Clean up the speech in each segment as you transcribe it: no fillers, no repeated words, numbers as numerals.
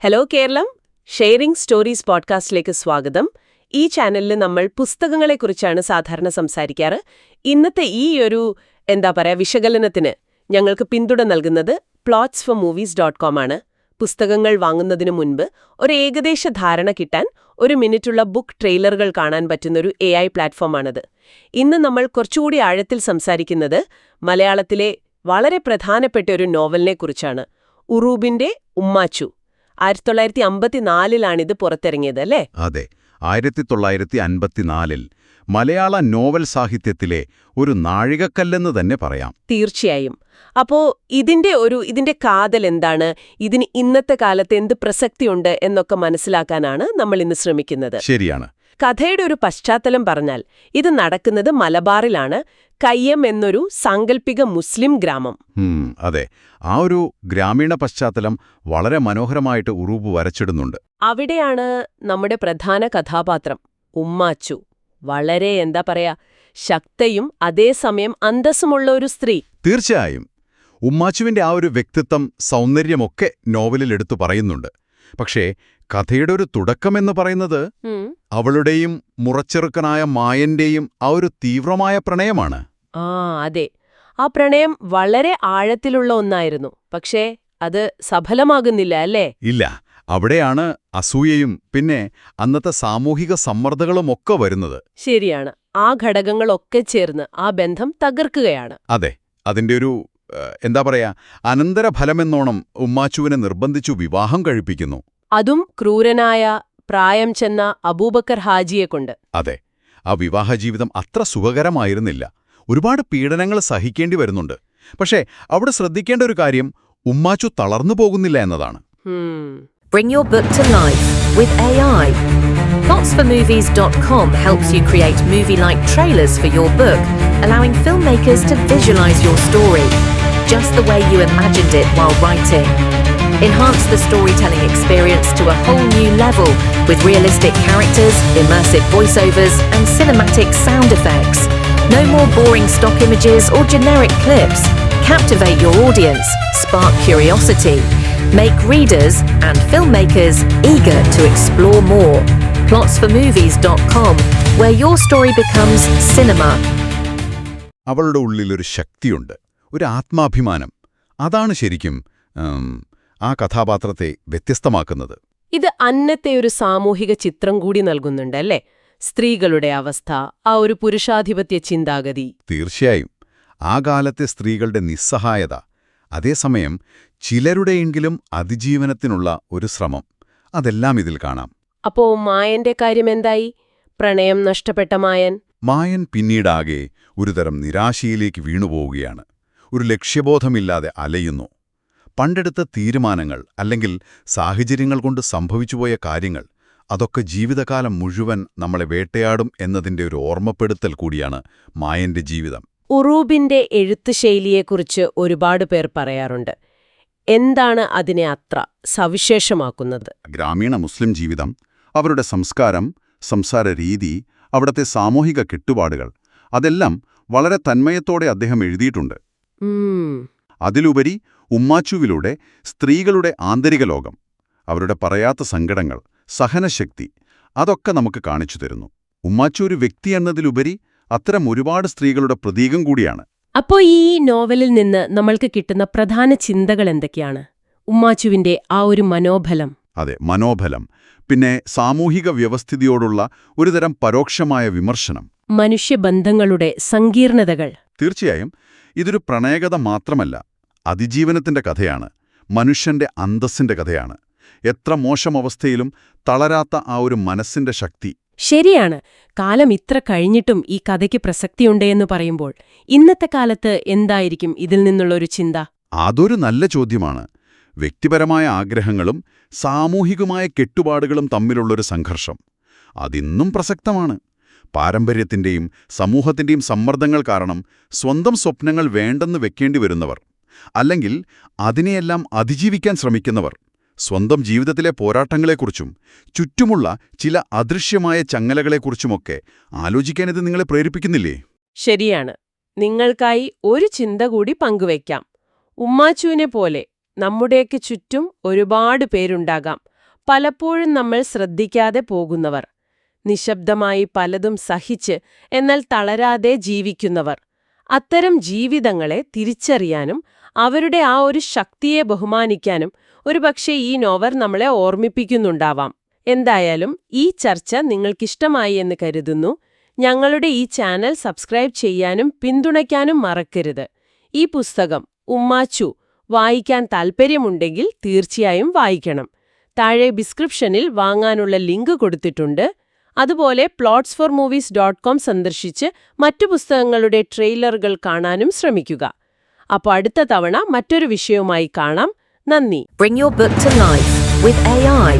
Hello Keralam, sharing stories പോഡ്കാസ്റ്റിലേക്ക് സ്വാഗതം. ഈ ചാനലിൽ നമ്മൾ പുസ്തകങ്ങളെക്കുറിച്ചാണ് സാധാരണ സംസാരിക്കാറ്. ഇന്നത്തെ ഈ ഒരു വിശകലനത്തിന് ഞങ്ങൾക്ക് പിന്തുണ നൽകുന്നത് plotsformovies.com ആണ്. പുസ്തകങ്ങൾ വാങ്ങുന്നതിനു മുൻപ് ഒരു ഏകദേശ ധാരണ കിട്ടാൻ 1 മിനിറ്റുള്ള ബുക്ക് ട്രെയിലറുകൾ കാണാൻ പറ്റുന്നൊരു AI പ്ലാറ്റ്ഫോമാണത്. ഇന്ന് നമ്മൾ കുറച്ചുകൂടി ആഴത്തിൽ സംസാരിക്കുന്നത് മലയാളത്തിലെ വളരെ പ്രധാനപ്പെട്ട ഒരു നോവലിനെക്കുറിച്ചാണ്. ഉറൂബിന്റെ ഉമ്മാച്ചു. 1954 പുറത്തിറങ്ങിയത്, അല്ലേ? അതെ, 1954 മലയാള നോവൽ സാഹിത്യത്തിലെ ഒരു നാഴികക്കല്ലെന്ന് തന്നെ പറയാം. തീർച്ചയായും. അപ്പോ ഇതിന്റെ കാതൽ എന്താണ്, ഇതിന് ഇന്നത്തെ കാലത്ത് എന്ത് പ്രസക്തിയുണ്ട് എന്നൊക്കെ മനസ്സിലാക്കാനാണ് നമ്മൾ ഇന്ന് ശ്രമിക്കുന്നത്. ശരിയാണ്. കഥയുടെ ഒരു പശ്ചാത്തലം പറഞ്ഞാൽ ഇത് നടക്കുന്നത് മലബാറിലാണ്. കയ്യം എന്നൊരു സാങ്കല്പിക മുസ്ലിം ഗ്രാമം. അതെ, ആ ഒരു ഗ്രാമീണ പശ്ചാത്തലം വളരെ മനോഹരമായിട്ട് ഉറൂബ് വരച്ചിടുന്നുണ്ട്. അവിടെയാണ് നമ്മുടെ പ്രധാന കഥാപാത്രം ഉമ്മാച്ചു. വളരെ ശക്തയും അതേസമയം അന്തസ്സുമുള്ള ഒരു സ്ത്രീ. തീർച്ചയായും ഉമ്മാച്ചുവിന്റെ ആ ഒരു വ്യക്തിത്വം, സൗന്ദര്യമൊക്കെ നോവലിൽ എടുത്തു പറയുന്നുണ്ട്. പക്ഷേ കഥയുടെ ഒരു തുടക്കമെന്ന് പറയുന്നത് അവളുടെയും മുറച്ചെറുക്കനായ മായന്റെയും ആ ഒരു തീവ്രമായ പ്രണയമാണ്. അതെ, ആ പ്രണയം വളരെ ആഴത്തിലുള്ള ഒന്നായിരുന്നു. പക്ഷേ അത് സഫലമാകുന്നില്ല, അല്ലേ? ഇല്ല, അവിടെയാണ് അസൂയയും പിന്നെ അന്നത്തെ സാമൂഹിക സമ്മർദ്ദങ്ങളുമൊക്കെ വരുന്നത്. ശരിയാണ്. ആ ഘടകങ്ങളൊക്കെ ചേർന്ന് ആ ബന്ധം തകർക്കുകയാണ്. അതെ, അതിന്റെ ഒരു അനന്തരഫലമെന്നോണം ഉമ്മാച്ചുവിനെ നിർബന്ധിച്ചു വിവാഹം കഴിപ്പിക്കുന്നു. അതും ക്രൂരനായ പ്രായം ചെന്ന അബൂബക്കർ ഹാജിയെക്കൊണ്ട്. അതെ, ആ വിവാഹജീവിതം അത്ര സുഖകരമായിരുന്നില്ല. ഒരുപാട് പീഡനങ്ങൾ സഹിക്കേണ്ടി വരുന്നുണ്ട്. പക്ഷേ അവിടെ ശ്രദ്ധിക്കേണ്ട ഒരു കാര്യം, ഉമ്മാച്ചു തളർന്നു പോകുന്നില്ല എന്നതാണ്. Bring your book to life with AI. Plotsformovies.com helps you create movie-like trailers for your book, allowing filmmakers to visualize your story just the way you imagined it while writing. Enhance the storytelling experience to a whole new level with realistic characters, immersive voiceovers, and cinematic sound effects. No more boring stock images or generic clips. Captivate your audience, spark curiosity, make readers and filmmakers eager to explore more. Plotsformovies.com, where your story becomes cinema. അവളുടെ ഉള്ളിലൊരു ശക്തിയുണ്ട്, ഒരു ആത്മാഭിമാനം. അതാണ് ശരിക്കും ആ കഥാപാത്രത്തെ വ്യത്യസ്തമാക്കുന്നത്. ഇത് അന്നത്തെ ഒരു സാമൂഹിക ചിത്രം കൂടി നൽകുന്നുണ്ട്, അല്ലേ? സ്ത്രീകളുടെ അവസ്ഥ, ആ ഒരു പുരുഷാധിപത്യ ചിന്താഗതി. തീർച്ചയായും. ആ കാലത്തെ സ്ത്രീകളുടെ നിസ്സഹായത, അതേസമയം ചിലരുടെയെങ്കിലും അതിജീവനത്തിനുള്ള ഒരു ശ്രമം, അതെല്ലാം ഇതിൽ കാണാം. അപ്പോ മായന്റെ കാര്യമെന്തായി? പ്രണയം നഷ്ടപ്പെട്ട മായൻ പിന്നീടാകെ ഒരുതരം നിരാശയിലേക്ക് വീണുപോവുകയാണ്. ഒരു ലക്ഷ്യബോധമില്ലാതെ അലയുന്നു. പണ്ടെടുത്ത തീരുമാനങ്ങൾ അല്ലെങ്കിൽ സാഹചര്യങ്ങൾ കൊണ്ട് സംഭവിച്ചുപോയ കാര്യങ്ങൾ, അതൊക്കെ ജീവിതകാലം മുഴുവൻ നമ്മളെ വേട്ടയാടും എന്നതിന്റെ ഒരു ഓർമ്മപ്പെടുത്തൽ കൂടിയാണ് മായന്റെ ജീവിതം. ഉറൂബിന്റെ എഴുത്തുശൈലിയെക്കുറിച്ച് ഒരുപാട് പേർ പറയാറുണ്ട്. എന്താണ് അതിനെ അത്ര സവിശേഷമാക്കുന്നത്? ഗ്രാമീണ മുസ്ലിം ജീവിതം, അവരുടെ സംസ്കാരം, സംസാര രീതി, അവിടത്തെ സാമൂഹിക കെട്ടുപാടുകൾ, അതെല്ലാം വളരെ തന്മയത്തോടെ അദ്ദേഹം എഴുതിയിട്ടുണ്ട്. അതിലുപരി ഉമ്മാച്ചുവിലൂടെ സ്ത്രീകളുടെ ആന്തരിക ലോകം, അവരുടെ പറയാത്ത സങ്കടങ്ങൾ, സഹനശക്തി, അതൊക്കെ നമുക്ക് കാണിച്ചു തരുന്നു. ഉമ്മാച്ചു ഒരു വ്യക്തി എന്നതിലുപരി അത്തരം ഒരുപാട് സ്ത്രീകളുടെ പ്രതീകം കൂടിയാണ്. അപ്പോ ഈ നോവലിൽ നിന്ന് നമ്മൾക്ക് കിട്ടുന്ന പ്രധാന ചിന്തകൾ എന്തൊക്കെയാണ്? ഉമ്മാച്ചുവിന്റെ ആ ഒരു മനോബലം. അതെ, മനോബലം. പിന്നെ സാമൂഹിക വ്യവസ്ഥിതിയോടുള്ള ഒരുതരം പരോക്ഷമായ വിമർശനം, മനുഷ്യബന്ധങ്ങളുടെ സങ്കീർണതകൾ. തീർച്ചയായും ഇതൊരു പ്രണയകഥ മാത്രമല്ല, അതിജീവനത്തിന്റെ കഥയാണ്, മനുഷ്യന്റെ അന്തസ്സിന്റെ കഥയാണ്. എത്ര മോശം അവസ്ഥയിലും തളരാത്ത ആ ഒരു മനസ്സിന്റെ ശക്തി. ശരിയാണ്. കാലം ഇത്ര കഴിഞ്ഞിട്ടും ഈ കഥയ്ക്ക് പ്രസക്തിയുണ്ടെന്ന് പറയുമ്പോൾ ഇന്നത്തെ കാലത്ത് എന്തായിരിക്കും ഇതിൽ നിന്നുള്ളൊരു ചിന്ത? അതൊരു നല്ല ചോദ്യമാണ്. വ്യക്തിപരമായ ആഗ്രഹങ്ങളും സാമൂഹികമായ കെട്ടുപാടുകളും തമ്മിലുള്ളൊരു സംഘർഷം അതിന്നും പ്രസക്തമാണ്. പാരമ്പര്യത്തിന്റെയും സമൂഹത്തിന്റെയും സമ്മർദ്ദങ്ങൾ കാരണം സ്വന്തം സ്വപ്നങ്ങൾ വേണ്ടെന്ന് വെക്കേണ്ടി വരുന്നവർ, അല്ലെങ്കിൽ അതിനെയെല്ലാം അതിജീവിക്കാൻ ശ്രമിക്കുന്നവർ, സ്വന്തം ജീവിതത്തിലെ പോരാട്ടങ്ങളെക്കുറിച്ചും ചുറ്റുമുള്ള ചില അദൃശ്യമായ ചങ്ങലകളെക്കുറിച്ചുമൊക്കെ ആലോചിക്കാനിത് നിങ്ങളെ പ്രേരിപ്പിക്കുന്നില്ലേ? ശരിയാണ്. നിങ്ങൾക്കായി ഒരു ചിന്ത കൂടി പങ്കുവയ്ക്കാം. ഉമ്മാച്ചുവിനെ പോലെ നമ്മുടെയൊക്കെ ചുറ്റും ഒരുപാട് പേരുണ്ടാകാം. പലപ്പോഴും നമ്മൾ ശ്രദ്ധിക്കാതെ പോകുന്നവർ, നിശബ്ദമായി പലതും സഹിച്ച് എന്നാൽ തളരാതെ ജീവിക്കുന്നവർ, അത്തരം ജീവിതങ്ങളെ തിരിച്ചറിയാനും അവരുടെ ആ ഒരു ശക്തിയെ ബഹുമാനിക്കാനും ഒരുപക്ഷെ ഈ നോവൽ നമ്മളെ ഓർമ്മിപ്പിക്കുന്നുണ്ടാവാം. എന്തായാലും ഈ ചർച്ച നിങ്ങൾക്കിഷ്ടമായി എന്ന് കരുതുന്നു. ഞങ്ങളുടെ ഈ ചാനൽ സബ്സ്ക്രൈബ് ചെയ്യാനും പിന്തുണയ്ക്കാനും മറക്കരുത്. ഈ പുസ്തകം ഉമ്മാച്ചു വായിക്കാൻ താൽപ്പര്യമുണ്ടെങ്കിൽ തീർച്ചയായും വായിക്കണം. താഴെ ഡിസ്ക്രിപ്ഷനിൽ വാങ്ങാനുള്ള ലിങ്ക് കൊടുത്തിട്ടുണ്ട്. അതുപോലെ plotsformovies.com സന്ദർശിച്ച് മറ്റു പുസ്തകങ്ങളുടെ ട്രെയിലറുകൾ കാണാനും ശ്രമിക്കുക. അപ്പോൾ അടുത്ത തവണ മറ്റൊരു വിഷയവുമായി കാണാം. നന്ദി. Bring your book to life with AI.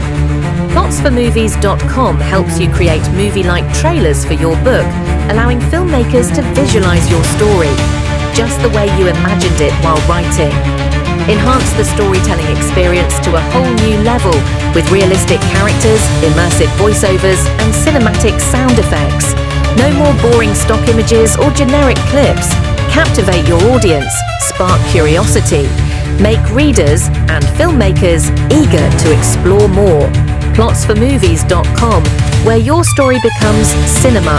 Plotsformovies.com helps you create movie-like trailers for your book, allowing filmmakers to visualize your story just the way you imagined it while writing. Enhance the storytelling experience to a whole new level with realistic characters, immersive voiceovers, and cinematic sound effects. No more boring stock images or generic clips. Captivate your audience, spark curiosity, make readers and filmmakers eager to explore more. Plotsformovies.com, where your story becomes cinema